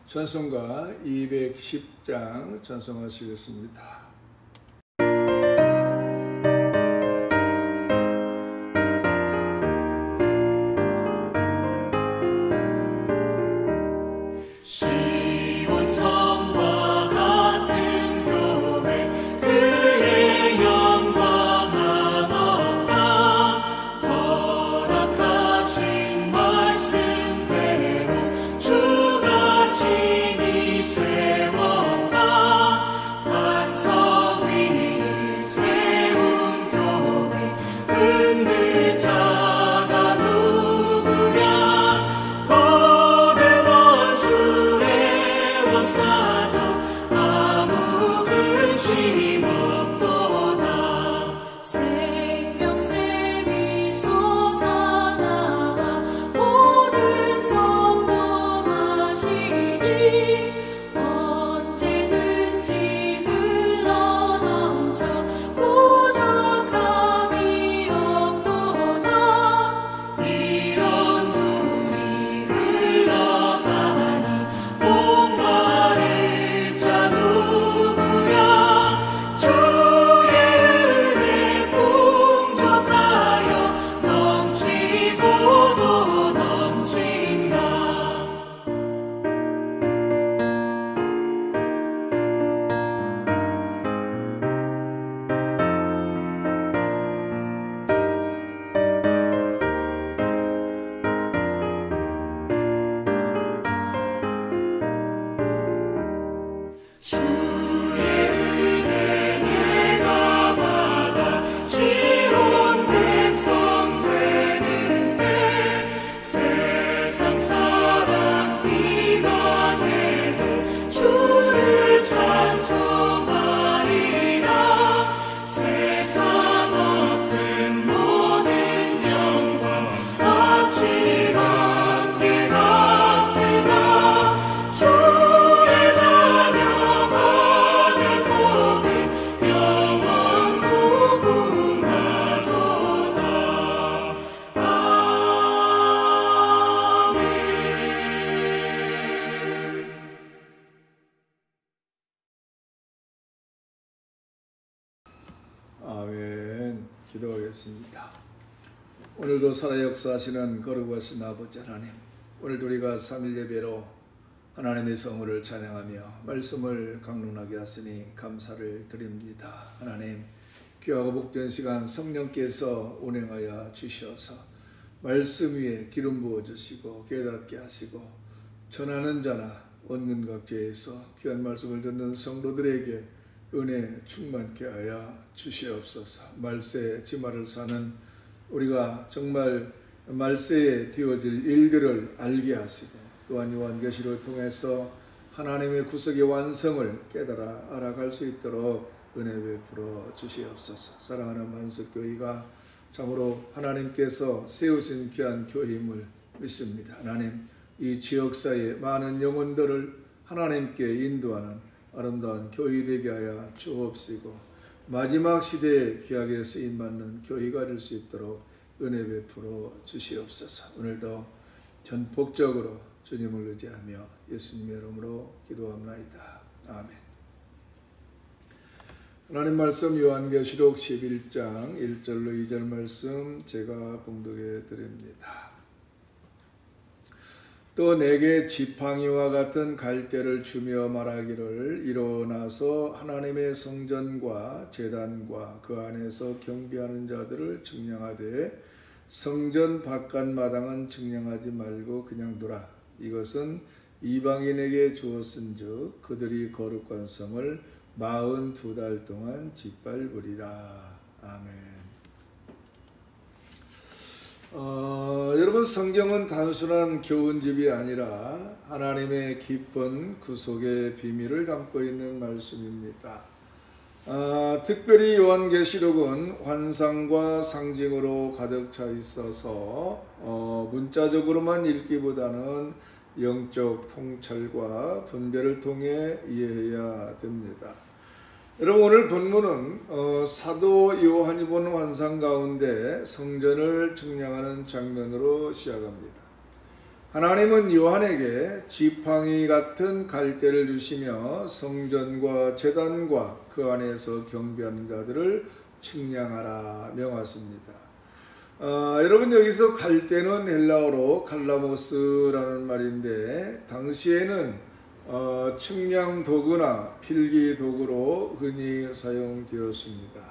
찬송가 210장 찬송하시겠습니다. 흘러가니 목마른 아멘. 기도하겠습니다. 오늘도 살아 역사하시는 거룩하신 아버지 하나님, 오늘도 우리가 3일 예배로 하나님의 성호를 찬양하며 말씀을 강론하게 하시니 감사를 드립니다. 하나님, 귀하고 복된 시간 성령께서 운행하여 주셔서 말씀 위에 기름 부어주시고 깨닫게 하시고 전하는 자나 얻는 각지에서 귀한 말씀을 듣는 성도들에게 은혜 충만케 하여 주시옵소서. 말세에 지말을 사는 우리가 정말 말세에 되어질 일들을 알게 하시고 또한 요한계시를 통해서 하나님의 구속의 완성을 깨달아 알아갈 수 있도록 은혜 베풀어 주시옵소서. 사랑하는 만석교회가 참으로 하나님께서 세우신 귀한 교회임을 믿습니다. 하나님, 이 지역사의 많은 영혼들을 하나님께 인도하는 아름다운 교회 되게 하여 주옵시고 마지막 시대에 귀하게 쓰임받는 교회가 될 수 있도록 은혜 베풀어 주시옵소서. 오늘도 전폭적으로 주님을 의지하며 예수님의 이름으로 기도합나이다. 아멘. 하나님 말씀 요한계시록 11장 1절로 2절 말씀 제가 봉독해 드립니다. 또 내게 지팡이와 같은 갈대를 주며 말하기를 일어나서 하나님의 성전과 제단과 그 안에서 경배하는 자들을 측량하되 성전 바깥 마당은 측량하지 말고 그냥 두라. 이것은 이방인에게 주었은즉 그들이 거룩한 성을 42달 동안 짓밟으리라. 아멘. 여러분, 성경은 단순한 교훈집이 아니라 하나님의 깊은 구속의 비밀을 담고 있는 말씀입니다. 특별히 요한계시록은 환상과 상징으로 가득 차 있어서 문자적으로만 읽기보다는 영적 통찰과 분별을 통해 이해해야 됩니다. 여러분, 오늘 본문은 사도 요한이 본 환상 가운데 성전을 측량하는 장면으로 시작합니다. 하나님은 요한에게 지팡이 같은 갈대를 주시며 성전과 제단과 그 안에서 경배하는 자들을 측량하라 명하십니다. 여러분, 여기서 갈대는 헬라어로 칼라모스라는 말인데 당시에는 측량 도구나 필기 도구로 흔히 사용되었습니다.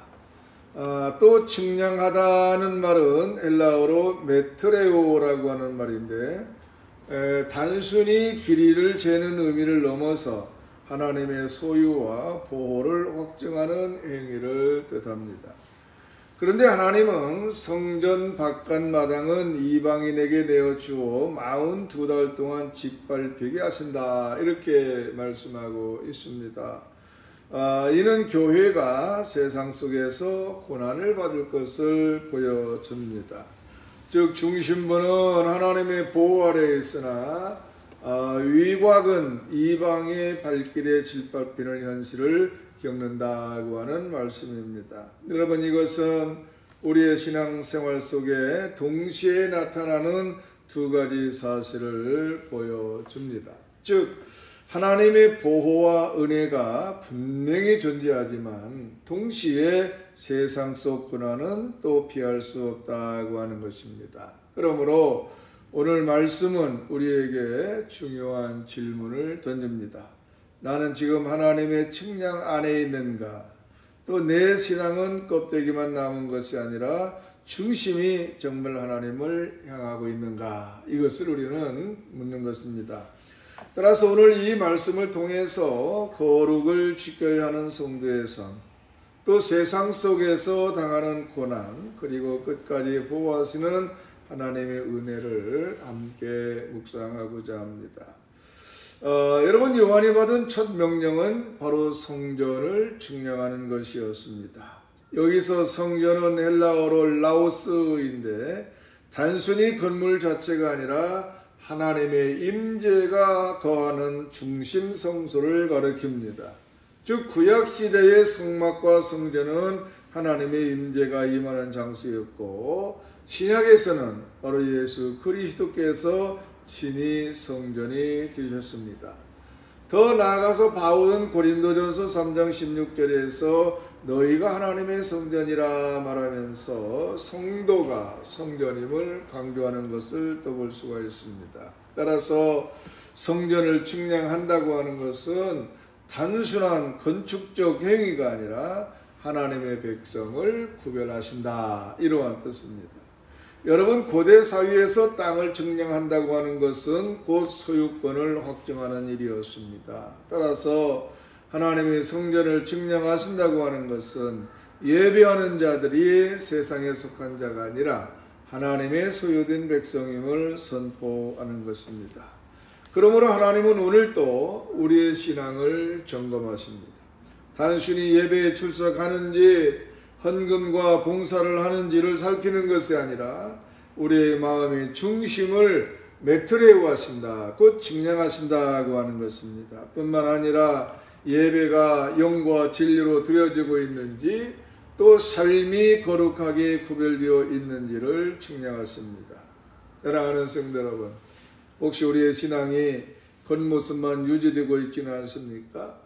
또 측량하다는 말은 헬라어로 메트레오라고 하는 말인데 단순히 길이를 재는 의미를 넘어서 하나님의 소유와 보호를 확증하는 행위를 뜻합니다. 그런데 하나님은 성전 바깥 마당은 이방인에게 내어주어 42달 동안 짓밟히게 하신다, 이렇게 말씀하고 있습니다. 이는 교회가 세상 속에서 고난을 받을 것을 보여줍니다. 즉 중심부는 하나님의 보호 아래에 있으나 위곽은 이방의 발길에 짓밟히는 현실을 겪는다고 하는 말씀입니다. 여러분, 이것은 우리의 신앙생활 속에 동시에 나타나는 두 가지 사실을 보여줍니다. 즉 하나님의 보호와 은혜가 분명히 존재하지만 동시에 세상 속 고난은 또 피할 수 없다고 하는 것입니다. 그러므로 오늘 말씀은 우리에게 중요한 질문을 던집니다. 나는 지금 하나님의 측량 안에 있는가? 또 내 신앙은 껍데기만 남은 것이 아니라 중심이 정말 하나님을 향하고 있는가? 이것을 우리는 묻는 것입니다. 따라서 오늘 이 말씀을 통해서 거룩을 지켜야 하는 성도의 삶, 또 세상 속에서 당하는 고난, 그리고 끝까지 보호하시는 하나님의 은혜를 함께 묵상하고자 합니다. 여러분, 요한이 받은 첫 명령은 바로 성전을 측량하는 것이었습니다. 여기서 성전은 헬라어로 라오스인데 단순히 건물 자체가 아니라 하나님의 임재가 거하는 중심 성소를 가리킵니다. 즉 구약시대의 성막과 성전은 하나님의 임재가 임하는 장소였고 신약에서는 바로 예수 그리스도께서 친히 성전이 되셨습니다. 더 나아가서 바울은 고린도전서 3장 16절에서 너희가 하나님의 성전이라 말하면서 성도가 성전임을 강조하는 것을 또 볼 수가 있습니다. 따라서 성전을 측량한다고 하는 것은 단순한 건축적 행위가 아니라 하나님의 백성을 구별하신다, 이러한 뜻입니다. 여러분, 고대 사회에서 땅을 측량한다고 하는 것은 곧 소유권을 확정하는 일이었습니다. 따라서 하나님의 성전을 측량하신다고 하는 것은 예배하는 자들이 세상에 속한 자가 아니라 하나님의 소유된 백성임을 선포하는 것입니다. 그러므로 하나님은 오늘도 우리의 신앙을 점검하십니다. 단순히 예배에 출석하는지 헌금과 봉사를 하는지를 살피는 것이 아니라 우리의 마음의 중심을 메트레우하신다, 곧 측량하신다고 하는 것입니다. 뿐만 아니라 예배가 영과 진리로 드려지고 있는지 또 삶이 거룩하게 구별되어 있는지를 측량하십니다. 사랑하는 성도 여러분, 혹시 우리의 신앙이 겉모습만 유지되고 있지는 않습니까?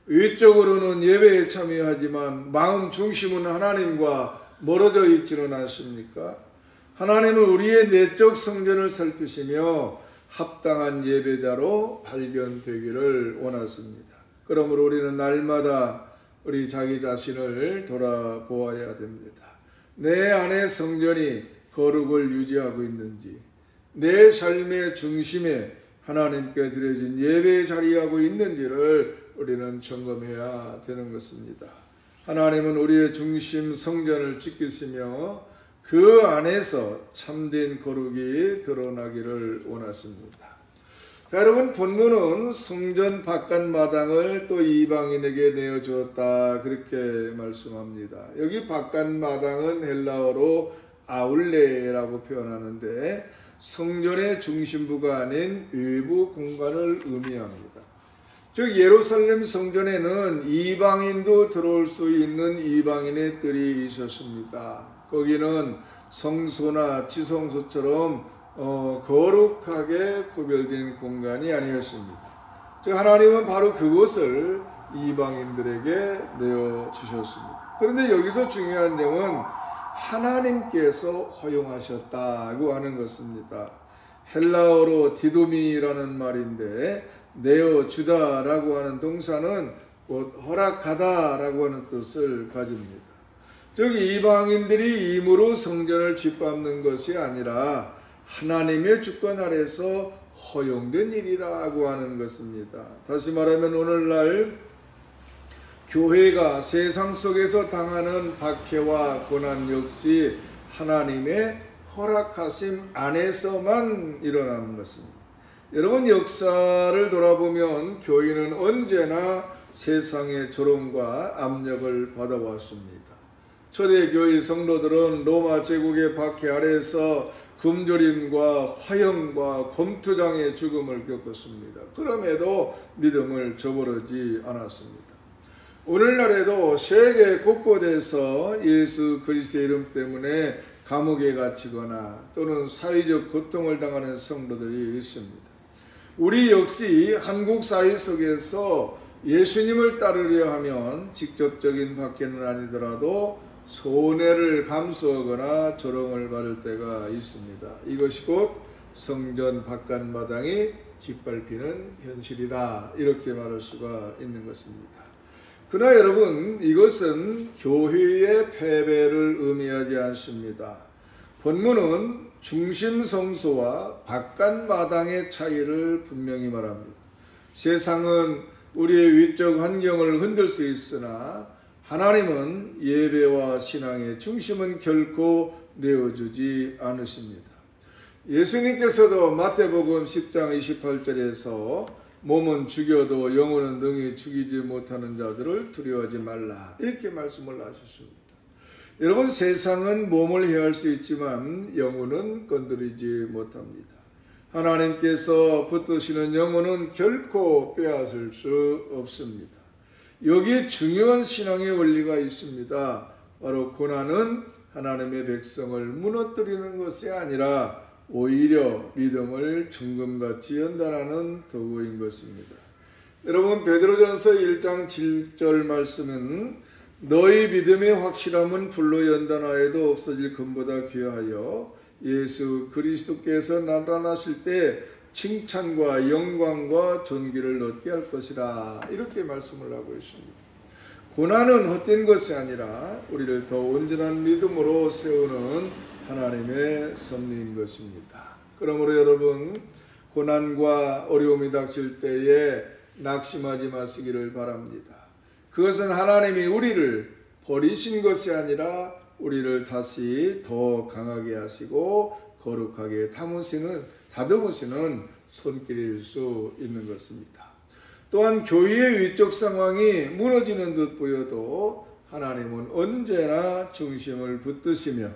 외적으로는 예배에 참여하지만 마음 중심은 하나님과 멀어져 있지는 않습니까? 하나님은 우리의 내적 성전을 살피시며 합당한 예배자로 발견되기를 원하십니다. 그러므로 우리는 날마다 우리 자기 자신을 돌아보아야 됩니다. 내 안의 성전이 거룩을 유지하고 있는지, 내 삶의 중심에 하나님께 드려진 예배에 자리하고 있는지를 우리는 점검해야 되는 것입니다. 하나님은 우리의 중심 성전을 지키시며 그 안에서 참된 거룩이 드러나기를 원하십니다. 자, 여러분, 본문은 성전 바깥 마당을 또 이방인에게 내어주었다, 그렇게 말씀합니다. 여기 바깥 마당은 헬라어로 아울레라고 표현하는데 성전의 중심부가 아닌 외부 공간을 의미합니다. 즉 예루살렘 성전에는 이방인도 들어올 수 있는 이방인의 뜰이 있었습니다. 거기는 성소나 지성소처럼 거룩하게 구별된 공간이 아니었습니다. 즉 하나님은 바로 그것을 이방인들에게 내어주셨습니다. 그런데 여기서 중요한 점은 하나님께서 허용하셨다고 하는 것입니다. 헬라어로 디도미라는 말인데 내어주다라고 하는 동사는 곧 허락하다라고 하는 뜻을 가집니다. 즉 이방인들이 임으로 성전을 짓밟는 것이 아니라 하나님의 주권 아래서 허용된 일이라고 하는 것입니다. 다시 말하면 오늘날 교회가 세상 속에서 당하는 박해와 고난 역시 하나님의 허락하심 안에서만 일어나는 것입니다. 여러분, 역사를 돌아보면 교회는 언제나 세상의 조롱과 압력을 받아왔습니다. 초대교회 성도들은 로마 제국의 박해 아래에서 굶주림과 화형과 검투장의 죽음을 겪었습니다. 그럼에도 믿음을 저버리지 않았습니다. 오늘날에도 세계 곳곳에서 예수 그리스도의 이름 때문에 감옥에 갇히거나 또는 사회적 고통을 당하는 성도들이 있습니다. 우리 역시 한국 사회 속에서 예수님을 따르려 하면 직접적인 박해는 아니더라도 손해를 감수하거나 조롱을 받을 때가 있습니다. 이것이 곧 성전 바깥 마당이 짓밟히는 현실이다, 이렇게 말할 수가 있는 것입니다. 그러나 여러분, 이것은 교회의 패배를 의미하지 않습니다. 본문은 중심 성소와 바깥 마당의 차이를 분명히 말합니다. 세상은 우리의 위적 환경을 흔들 수 있으나 하나님은 예배와 신앙의 중심은 결코 내어주지 않으십니다. 예수님께서도 마태복음 10장 28절에서 몸은 죽여도 영혼은 능히 죽이지 못하는 자들을 두려워하지 말라, 이렇게 말씀을 하셨습니다. 여러분, 세상은 몸을 해할 수 있지만 영혼은 건드리지 못합니다. 하나님께서 붙드시는 영혼은 결코 빼앗을 수 없습니다. 여기에 중요한 신앙의 원리가 있습니다. 바로 고난은 하나님의 백성을 무너뜨리는 것이 아니라 오히려 믿음을 정금같이 연단하는 도구인 것입니다. 여러분, 베드로전서 1장 7절 말씀은 너희 믿음의 확실함은 불로 연단하여도 없어질 금보다 귀하여 예수 그리스도께서 나타나실 때 칭찬과 영광과 존귀를 얻게 할 것이라, 이렇게 말씀을 하고 있습니다. 고난은 헛된 것이 아니라 우리를 더 온전한 믿음으로 세우는 하나님의 섭리인 것입니다. 그러므로 여러분, 고난과 어려움이 닥칠 때에 낙심하지 마시기를 바랍니다. 그것은 하나님이 우리를 버리신 것이 아니라 우리를 다시 더 강하게 하시고 거룩하게 다듬으시는 손길일 수 있는 것입니다. 또한 교회의 위적 상황이 무너지는 듯 보여도 하나님은 언제나 중심을 붙드시며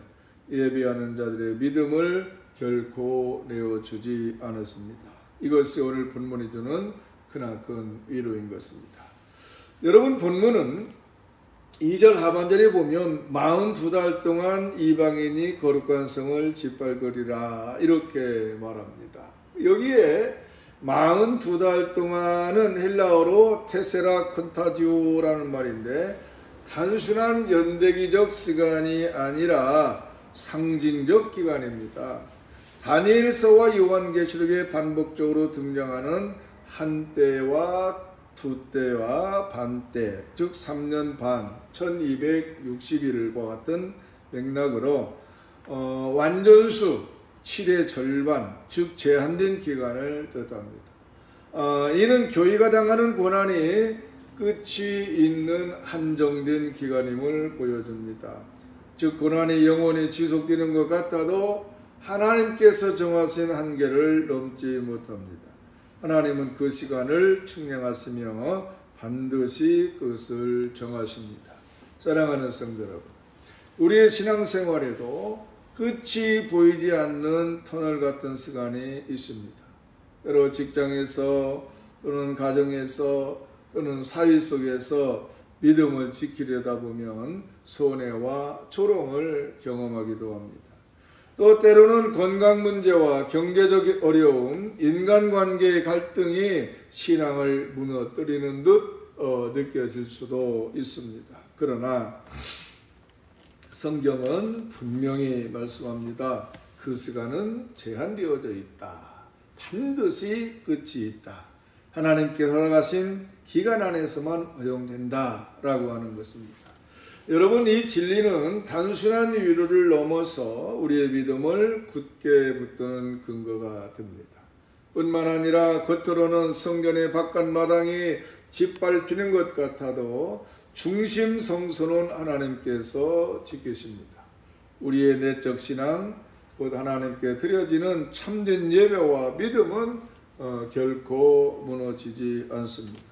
예배하는 자들의 믿음을 결코 내어주지 않았습니다. 이것이 오늘 본문이 주는 크나큰 위로인 것입니다. 여러분, 본문은 2절 하반절에 보면 42달 동안 이방인이 거룩한 성을 짓밟으리라, 이렇게 말합니다. 여기에 42달 동안은 헬라어로 테세라 콘타디오라는 말인데 단순한 연대기적 시간이 아니라 상징적 기간입니다. 다니엘서와 요한계시록에 반복적으로 등장하는 한때와 두때와 반때, 즉 3년 반, 1260일과 같은 맥락으로 완전수 7의 절반, 즉 제한된 기간을 뜻합니다. 이는 교회가 당하는 고난이 끝이 있는 한정된 기간임을 보여줍니다. 즉 고난이 영원히 지속되는 것 같아도 하나님께서 정하신 한계를 넘지 못합니다. 하나님은 그 시간을 측량하시며 반드시 그것을 정하십니다. 사랑하는 성도 여러분, 우리의 신앙생활에도 끝이 보이지 않는 터널 같은 시간이 있습니다. 때로 직장에서 또는 가정에서 또는 사회 속에서 믿음을 지키려다 보면 손해와 조롱을 경험하기도 합니다. 또 때로는 건강 문제와 경제적 어려움, 인간관계의 갈등이 신앙을 무너뜨리는 듯 느껴질 수도 있습니다. 그러나 성경은 분명히 말씀합니다. 그 시간은 제한되어져 있다. 반드시 끝이 있다. 하나님께 허락하신 기간 안에서만 허용된다 라고 하는 것입니다. 여러분, 이 진리는 단순한 위로를 넘어서 우리의 믿음을 굳게 붙드는 근거가 됩니다. 뿐만 아니라 겉으로는 성전의 바깥마당이 짓밟히는 것 같아도 중심 성소는 하나님께서 지키십니다. 우리의 내적 신앙, 곧 하나님께 드려지는 참된 예배와 믿음은 결코 무너지지 않습니다.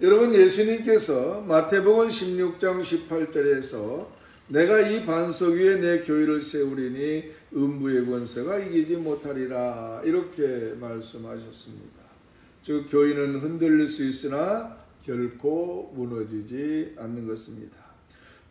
여러분, 예수님께서 마태복음 16장 18절에서 내가 이 반석 위에 내 교회를 세우리니 음부의 권세가 이기지 못하리라, 이렇게 말씀하셨습니다. 즉 교회는 흔들릴 수 있으나 결코 무너지지 않는 것입니다.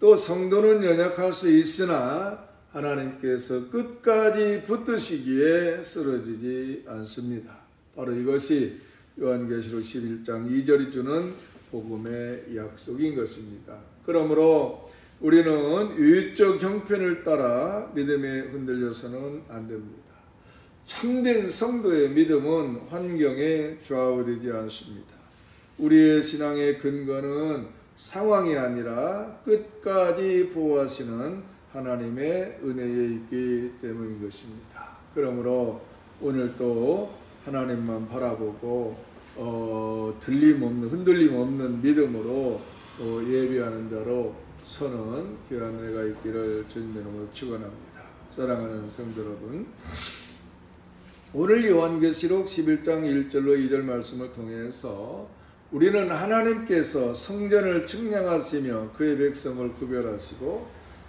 또 성도는 연약할 수 있으나 하나님께서 끝까지 붙드시기에 쓰러지지 않습니다. 바로 이것이 요한계시록 11장 2절이 주는 복음의 약속인 것입니다. 그러므로 우리는 위적 형편을 따라 믿음에 흔들려서는 안 됩니다. 참된 성도의 믿음은 환경에 좌우되지 않습니다. 우리의 신앙의 근거는 상황이 아니라 끝까지 보호하시는 하나님의 은혜에 있기 때문인 것입니다. 그러므로 오늘 또 하나님만 바라보고 흔들림 없는 믿음으로 예비하는 자로 서는 귀한 은혜가 있기를 주님의 이름으로 축원합니다. 사랑하는 성도 여러분, 오늘 요한계시록 11장 1절로 2절 말씀을 통해서 우리는 하나님께서 성전을 측량하시며 그의 백성을 구별하시고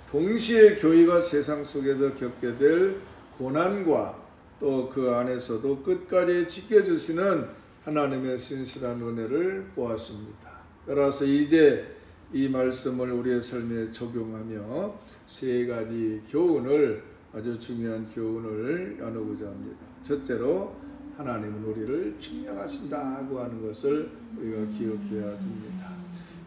동시에 교회가 세상 속에서 겪게 될 고난과 또 그 안에서도 끝까지 지켜주시는 하나님의 신실한 은혜를 보았습니다. 따라서 이제 이 말씀을 우리의 삶에 적용하며 세 가지 교훈을, 아주 중요한 교훈을 나누고자 합니다. 첫째로 하나님은 우리를 측량하신다고 하는 것을 우리가 기억해야 됩니다.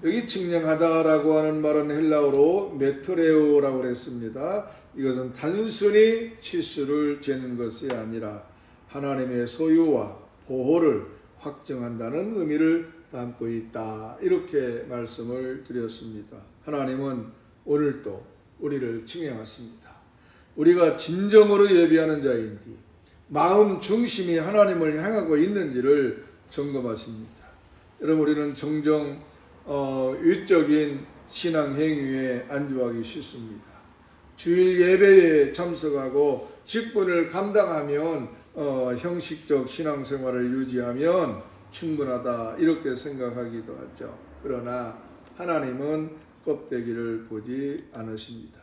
여기 측량하다라고 하는 말은 헬라어로 메트레오라고 했습니다. 이것은 단순히 치수를 재는 것이 아니라 하나님의 소유와 보호를 확정한다는 의미를 담고 있다. 이렇게 말씀을 드렸습니다. 하나님은 오늘도 우리를 측량하십니다. 우리가 진정으로 예비하는 자인지 마음 중심이 하나님을 향하고 있는지를 점검하십니다. 여러분, 우리는 종종 위적인 신앙 행위에 안주하기 쉽습니다. 주일 예배에 참석하고 직분을 감당하면 형식적 신앙생활을 유지하면 충분하다 이렇게 생각하기도 하죠. 그러나 하나님은 껍데기를 보지 않으십니다.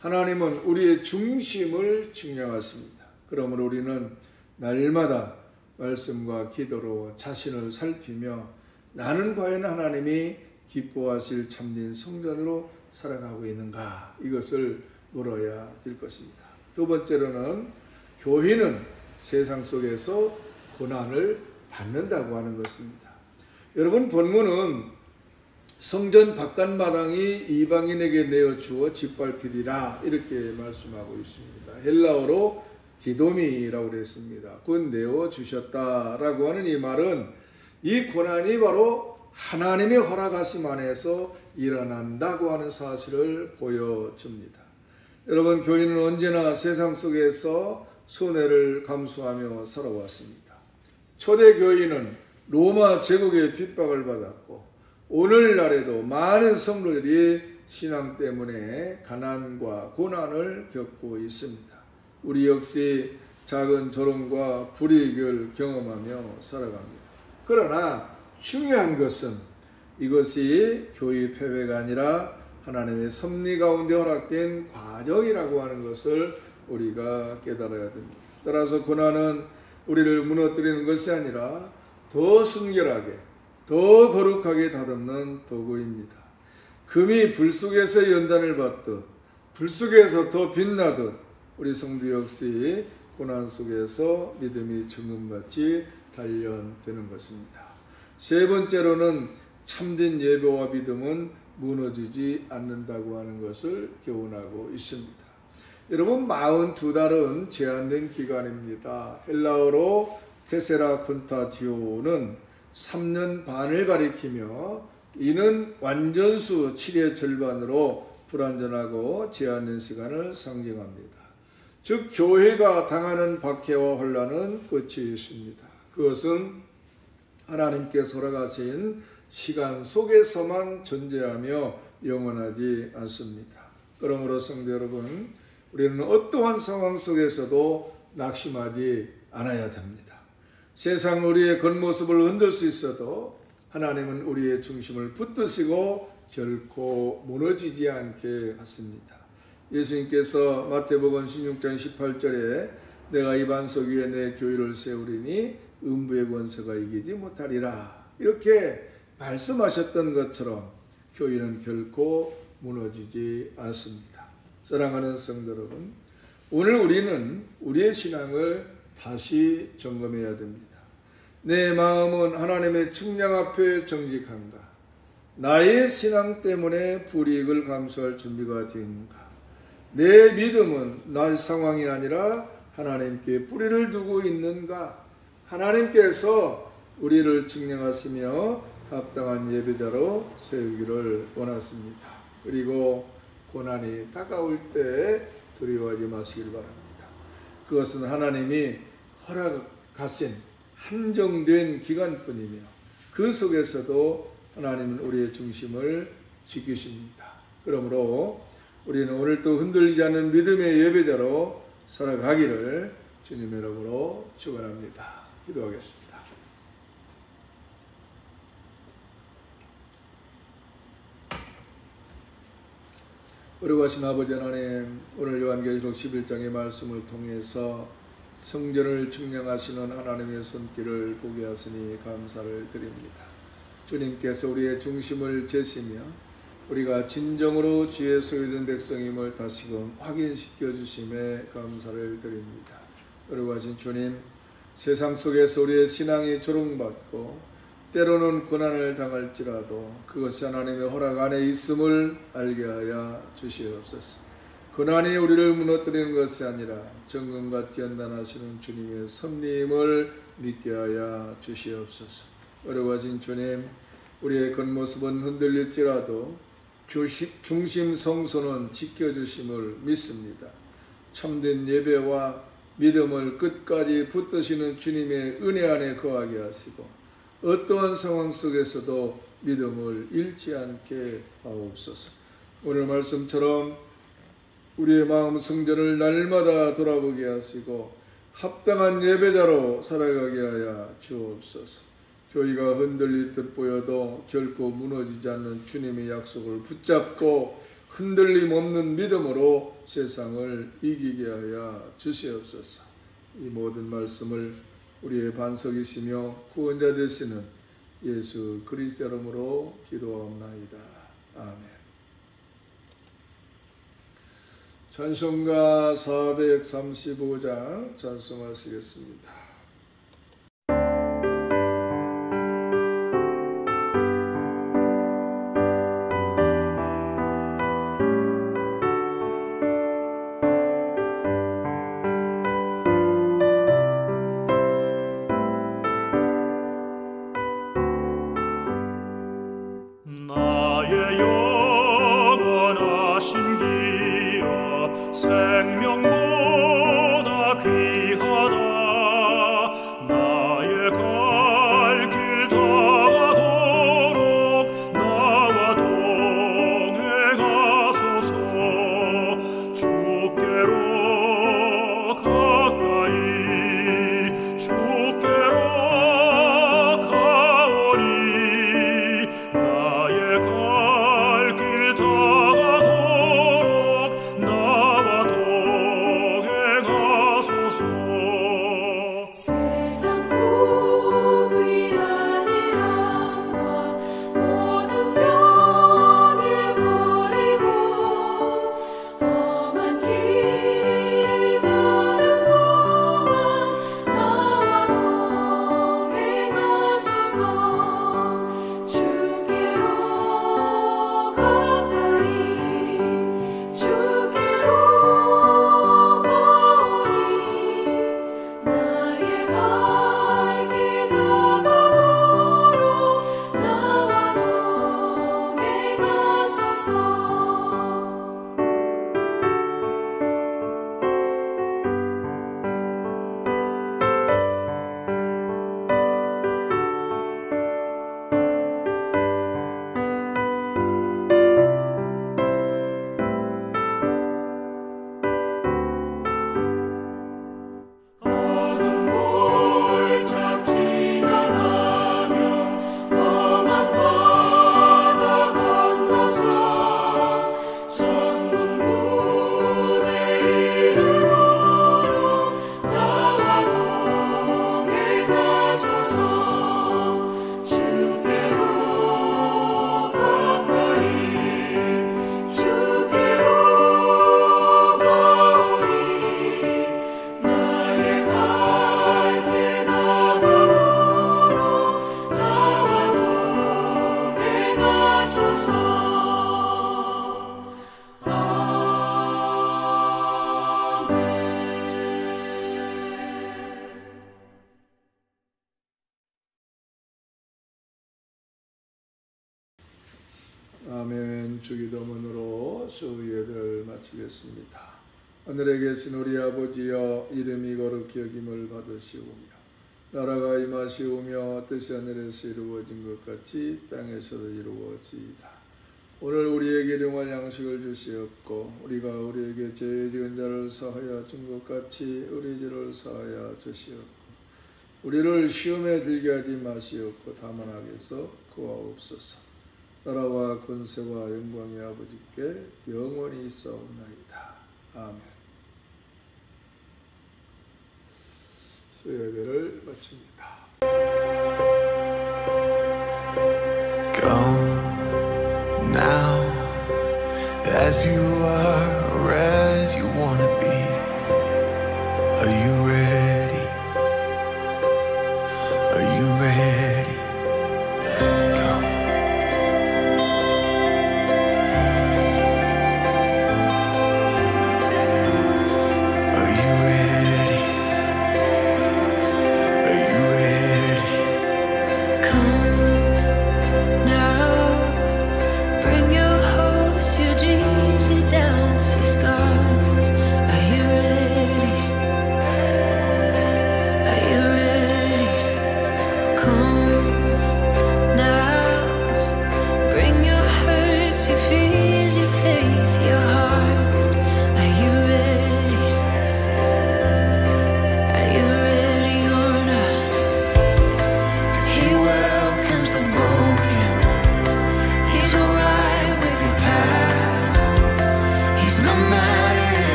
하나님은 우리의 중심을 측량하십니다. 그러므로 우리는 날마다 말씀과 기도로 자신을 살피며 나는 과연 하나님이 기뻐하실 참된 성전으로 살아가고 있는가, 이것을 물어야 될 것입니다. 두 번째로는 교회는 세상 속에서 고난을 받는다고 하는 것입니다. 여러분, 본문은 성전 바깥마당이 이방인에게 내어주어 짓밟히리라 이렇게 말씀하고 있습니다. 헬라어로 디도미라고 했습니다. 곧 내어주셨다라고 하는 이 말은 이 고난이 바로 하나님의 허락하심 안에서 일어난다고 하는 사실을 보여줍니다. 여러분, 교인은 언제나 세상 속에서 손해를 감수하며 살아왔습니다. 초대 교인은 로마 제국의 핍박을 받았고 오늘날에도 많은 성도들이 신앙 때문에 가난과 고난을 겪고 있습니다. 우리 역시 작은 조롱과 불이익을 경험하며 살아갑니다. 그러나 중요한 것은 이것이 교회 폐회가 아니라 하나님의 섭리 가운데 허락된 과정이라고 하는 것을 우리가 깨달아야 됩니다. 따라서 고난은 우리를 무너뜨리는 것이 아니라 더 순결하게, 더 거룩하게 다듬는 도구입니다. 금이 불 속에서 연단을 받듯 불 속에서 더 빛나듯 우리 성도 역시 고난 속에서 믿음이 정금같이 단련되는 것입니다. 세 번째로는 참된 예배와 믿음은 무너지지 않는다고 하는 것을 교훈하고 있습니다. 여러분, 42달은 제한된 기간입니다. 헬라어로 테세라 콘타디오는 3년 반을 가리키며 이는 완전수 7의 절반으로 불완전하고 제한된 시간을 상징합니다. 즉 교회가 당하는 박해와 혼란은 끝이 있습니다. 그것은 하나님께서 허락하신 시간 속에서만 존재하며 영원하지 않습니다. 그러므로 성도 여러분, 우리는 어떠한 상황 속에서도 낙심하지 않아야 됩니다. 세상 우리의 겉모습을 흔들 수 있어도 하나님은 우리의 중심을 붙드시고 결코 무너지지 않게 하십니다. 예수님께서 마태복음 16장 18절에 내가 이 반석 위에 내 교회를 세우리니 음부의 권세가 이기지 못하리라 이렇게 말씀하셨던 것처럼 교회는 결코 무너지지 않습니다. 사랑하는 성도 여러분, 오늘 우리는 우리의 신앙을 다시 점검해야 됩니다. 내 마음은 하나님의 측량 앞에 정직한가? 나의 신앙 때문에 불이익을 감수할 준비가 되는가? 내 믿음은 나의 상황이 아니라 하나님께 뿌리를 두고 있는가? 하나님께서 우리를 측량하시며 합당한 예배자로 세우기를 원하십니다. 그리고 고난이 다가올 때 두려워하지 마시길 바랍니다. 그것은 하나님이 허락하신 한정된 기간뿐이며 그 속에서도 하나님은 우리의 중심을 지키십니다. 그러므로 우리는 오늘도 흔들리지 않는 믿음의 예배자로 살아가기를 주님의 이름으로 축원합니다. 기도하겠습니다. 어려우신 아버지 하나님, 오늘 요한계시록 11장의 말씀을 통해서 성전을 측량하시는 하나님의 손길을 보게 하시니 감사를 드립니다. 주님께서 우리의 중심을 재시며 우리가 진정으로 주의 소유된 백성임을 다시금 확인시켜 주심에 감사를 드립니다. 어려우신 주님, 세상 속에서 우리의 신앙이 조롱받고 때로는 고난을 당할지라도 그것이 하나님의 허락 안에 있음을 알게 하여 주시옵소서. 고난이 우리를 무너뜨리는 것이 아니라 정금과 뛰어나시는 주님의 섭리임을 믿게 하여 주시옵소서. 어려워진 주님, 우리의 겉모습은 흔들릴지라도 중심 성소는 지켜주심을 믿습니다. 참된 예배와 믿음을 끝까지 붙드시는 주님의 은혜 안에 거하게 하시고 어떠한 상황 속에서도 믿음을 잃지 않게 하옵소서. 오늘 말씀처럼 우리의 마음 성전을 날마다 돌아보게 하시고 합당한 예배자로 살아가게 하여 주옵소서. 저희가 흔들릴 듯 보여도 결코 무너지지 않는 주님의 약속을 붙잡고 흔들림 없는 믿음으로 세상을 이기게 하여 주시옵소서. 이 모든 말씀을 우리의 반석이시며 구원자 되시는 예수 그리스도 이름으로 기도하옵나이다. 아멘. 찬송가 435장 찬송하시겠습니다. 생명보다 귀하다. 나의 갈 길 다가도록 나와 동행하소서. 주께로 가까이 주께로 가오니 나의 갈 길 다가도록 나와 동행하소서. 세상 복 위한 일함과 모든 병에 버리고 험한 길을 가는 동안 나와 동행하소서. 주께로 가까이 주께로 가오니 나의 갈 길 다가도록 나와 동행하소서. 어둠 골짝 지나가며 험한 바다 건너서 천국문에 이르도록 나와 동행하소서. 주께로 가까이 주께로 가오니 나의 갈 길 다가도록 나와 동행하소서. 아멘. 주기도문으로 수예배를 마치겠습니다. 하늘에 계신 우리 아버지여, 이름이 거룩히 여김을 받으시오며 나라가 임하시오며 뜻이 하늘에서 이루어진 것 같이 땅에서도 이루어지이다. 오늘 우리에게 일용할 양식을 주시옵고 우리가 우리에게 죄 지은 자를 사하여 준 것 같이 우리 죄를 사하여 주시옵고 우리를 시험에 들게 하지 마시옵고 다만 악에서 구하옵소서. 나라와 권세와 영광이 아버지께 영원히 있사옵나이다. 아멘. 수요예배를 마칩니다. Go now, as you are or as you wanna be. Are you ready?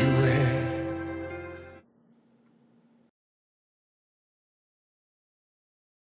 you will.